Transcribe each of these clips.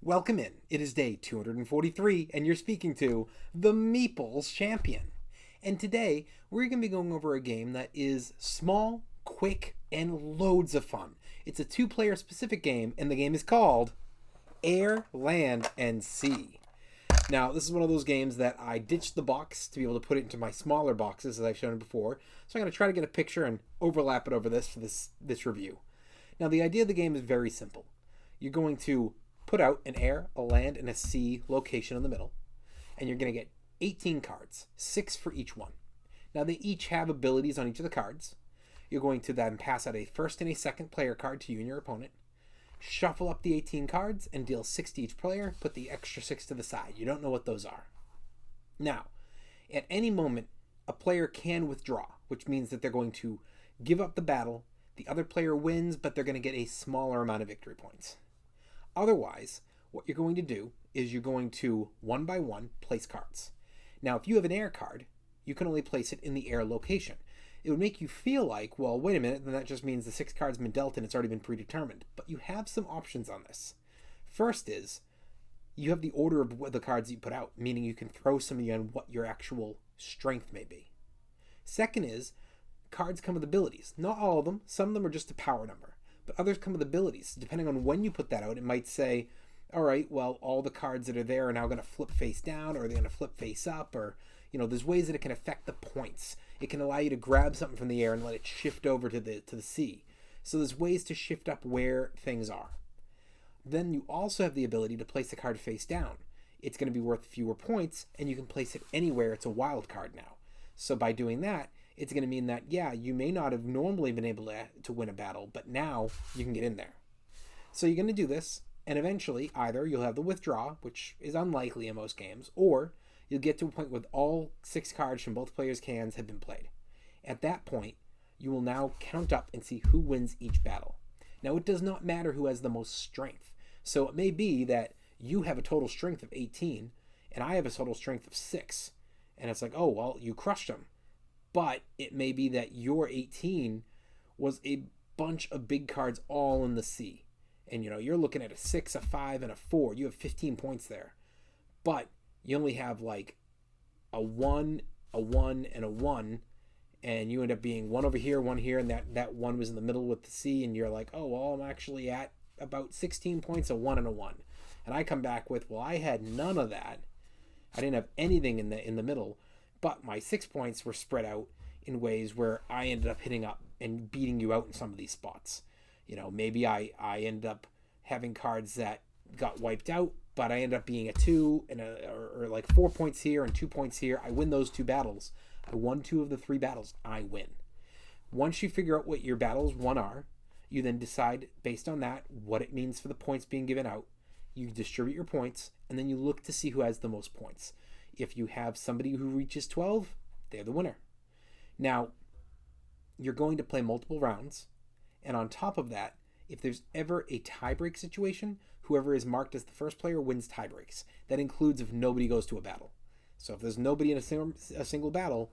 Welcome in. It is day 243, and you're speaking to the Meeples Champion. And today, we're going to be going over a game that is small, quick, and loads of fun. It's a two-player specific game, and the game is called Air, Land, and Sea. Now, this is one of those games that I ditched the box to be able to put it into my smaller boxes, as I've shown before. So I'm going to try to get a picture and overlap it over this for this review. Now, the idea of the game is very simple. You're going to put out an air, a land, and a sea location in the middle, and you're going to get 18 cards, 6 for each one. Now, they each have abilities on each of the cards. You're going to then pass out a first and a second player card to you and your opponent, shuffle up the 18 cards, and deal 6 to each player, put the extra 6 to the side. You don't know what those are. Now, at any moment, a player can withdraw, which means that they're going to give up the battle, the other player wins, but they're going to get a smaller amount of victory points. Otherwise, what you're going to do is you're going to, one by one, place cards. Now, if you have an air card, you can only place it in the air location. It would make you feel like, well, wait a minute, then that just means the 6 cards have been dealt and it's already been predetermined. But you have some options on this. First is, you have the order of the cards you put out, meaning you can throw some of you on what your actual strength may be. Second is, cards come with abilities. Not all of them. Some of them are just a power number. But others come with abilities. Depending on when you put that out, it might say, all right, well, all the cards that are there are now going to flip face down, or they're going to flip face up, or, there's ways that it can affect the points. It can allow you to grab something from the air and let it shift over to the sea. So there's ways to shift up where things are. Then you also have the ability to place the card face down. It's going to be worth fewer points, and you can place it anywhere. It's a wild card now. So by doing that, it's going to mean that, yeah, you may not have normally been able to win a battle, but now you can get in there. So you're going to do this, and eventually either you'll have the withdraw, which is unlikely in most games, or you'll get to a point where all 6 cards from both players' hands have been played. At that point, you will now count up and see who wins each battle. Now, it does not matter who has the most strength. So it may be that you have a total strength of 18, and I have a total strength of 6. And it's like, oh, well, you crushed them. But it may be that your 18 was a bunch of big cards all in the sea. And, you're looking at a 6, a 5, and a 4. You have 15 points there. But you only have like a 1, a 1, and a 1. And you end up being 1 over here, 1 here, and that 1 was in the middle with the sea. And you're like, oh, well, I'm actually at about 16 points, a 1 and a 1. And I come back with, well, I had none of that. I didn't have anything in the middle. But my 6 points were spread out in ways where I ended up hitting up and beating you out in some of these spots. Maybe I ended up having cards that got wiped out, but I ended up being a 2 and or like 4 points here and 2 points here. I win those 2 battles. I won 2 of the 3 battles. I win. Once you figure out what your battles won are, you then decide based on that what it means for the points being given out. You distribute your points, and then you look to see who has the most points. If you have somebody who reaches 12, they're the winner. Now, you're going to play multiple rounds, and on top of that, if there's ever a tiebreak situation, whoever is marked as the first player wins tiebreaks. That includes if nobody goes to a battle. So if there's nobody in a single battle,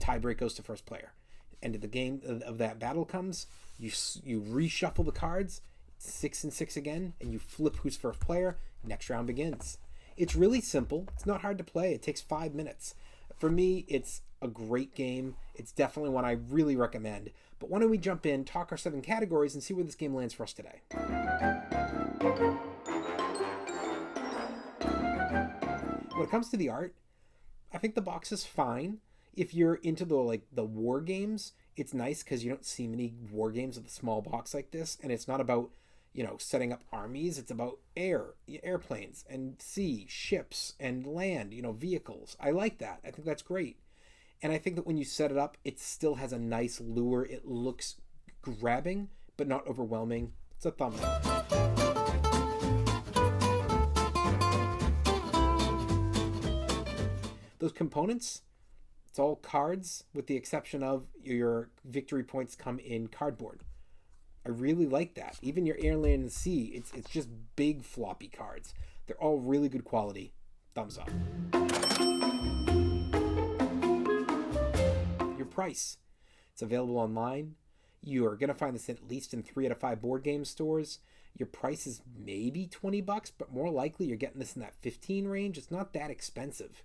tiebreak goes to first player. End of the game of that battle comes, you reshuffle the cards, 6 and 6 again, and you flip who's first player. Next round begins. It's really simple. It's not hard to play. It takes 5 minutes. For me, it's a great game. It's definitely one I really recommend. But why don't we jump in, talk our 7 categories, and see where this game lands for us today. When it comes to the art, I think the box is fine. If you're into the war games, it's nice because you don't see many war games with a small box like this, and it's not about setting up armies. It's about airplanes and sea, ships and land, vehicles. I like that. I think that's great. And I think that when you set it up, it still has a nice lure. It looks grabbing, but not overwhelming. It's a thumbs up. Those components, it's all cards with the exception of your victory points come in cardboard. I really like that. Even your air, land, and sea, it's just big floppy cards. They're all really good quality. Thumbs up. Your price. It's available online. You're going to find this at least in 3 out of 5 board game stores. Your price is maybe $20, but more likely you're getting this in that 15 range. It's not that expensive.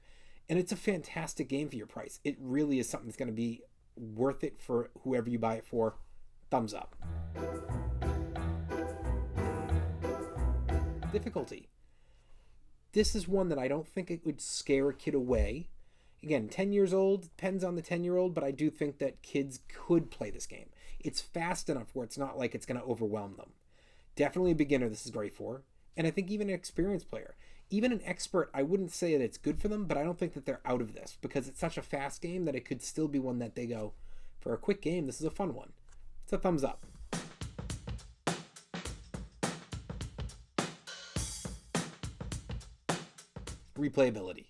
And it's a fantastic game for your price. It really is something that's going to be worth it for whoever you buy it for. Thumbs up. Difficulty. This is one that I don't think it would scare a kid away. Again, 10 years old, depends on the 10-year-old, but I do think that kids could play this game. It's fast enough where it's not like it's going to overwhelm them. Definitely a beginner this is great for. And I think even an experienced player. Even an expert, I wouldn't say that it's good for them, but I don't think that they're out of this because it's such a fast game that it could still be one that they go, for a quick game, this is a fun one. It's a thumbs up. Replayability.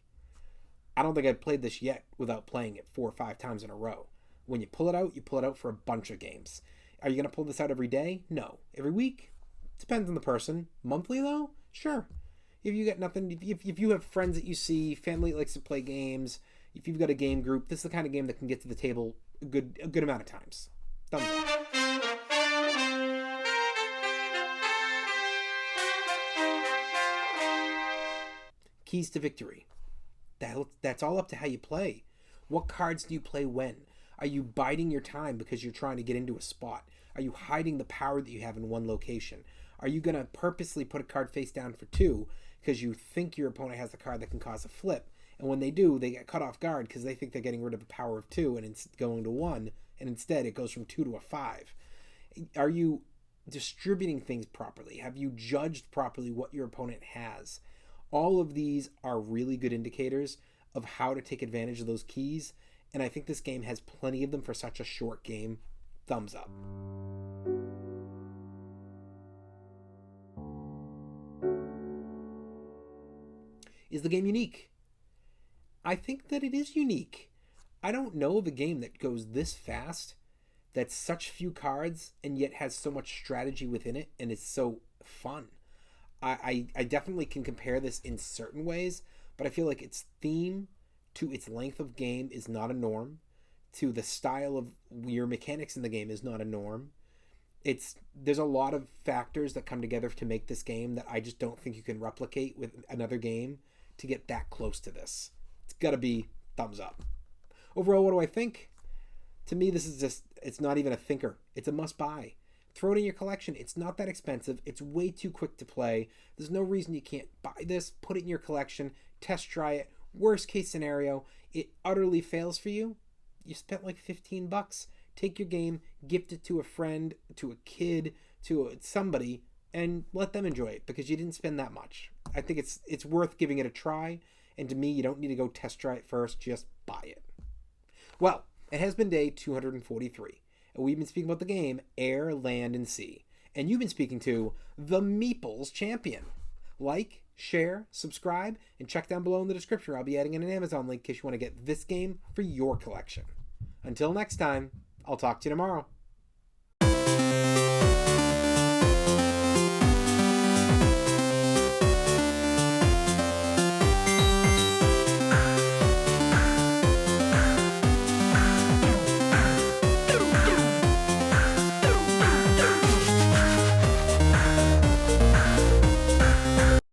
I don't think I've played this yet without playing it 4 or 5 times in a row. When you pull it out for a bunch of games. Are you going to pull this out every day? No. Every week? Depends on the person. Monthly, though? Sure. If you got nothing, if you have friends that you see, family that likes to play games, if you've got a game group, this is the kind of game that can get to the table a good amount of times. Thumbs up. Keys to victory. That's all up to how you play. What cards do you play when? Are you biding your time because you're trying to get into a spot? Are you hiding the power that you have in one location? Are you going to purposely put a card face down for 2 because you think your opponent has a card that can cause a flip? And when they do, they get caught off guard because they think they're getting rid of the power of 2 and it's going to 1. And instead it goes from 2 to a 5. Are you distributing things properly? Have you judged properly what your opponent has? All of these are really good indicators of how to take advantage of those keys. And I think this game has plenty of them for such a short game. Thumbs up. Is the game unique? I think that it is unique. I don't know of a game that goes this fast, that's such few cards, and yet has so much strategy within it, and it's so fun. I definitely can compare this in certain ways, but I feel like its theme to its length of game is not a norm, to the style of your mechanics in the game is not a norm. There's a lot of factors that come together to make this game that I just don't think you can replicate with another game to get that close to this. It's got to be thumbs up. Overall, what do I think? To me, this is just, it's not even a thinker. It's a must buy. Throw it in your collection. It's not that expensive. It's way too quick to play. There's no reason you can't buy this, put it in your collection, test try it. Worst case scenario, it utterly fails for you. You spent like $15. Take your game, gift it to a friend, to a kid, to somebody, and let them enjoy it because you didn't spend that much. I think it's worth giving it a try. And to me, you don't need to go test try it first. Just buy it. Well, it has been day 243. And we've been speaking about the game Air, Land, and Sea. And you've been speaking to the Meeples Champion. Like, share, subscribe, and check down below in the description. I'll be adding in an Amazon link in case you want to get this game for your collection. Until next time, I'll talk to you tomorrow.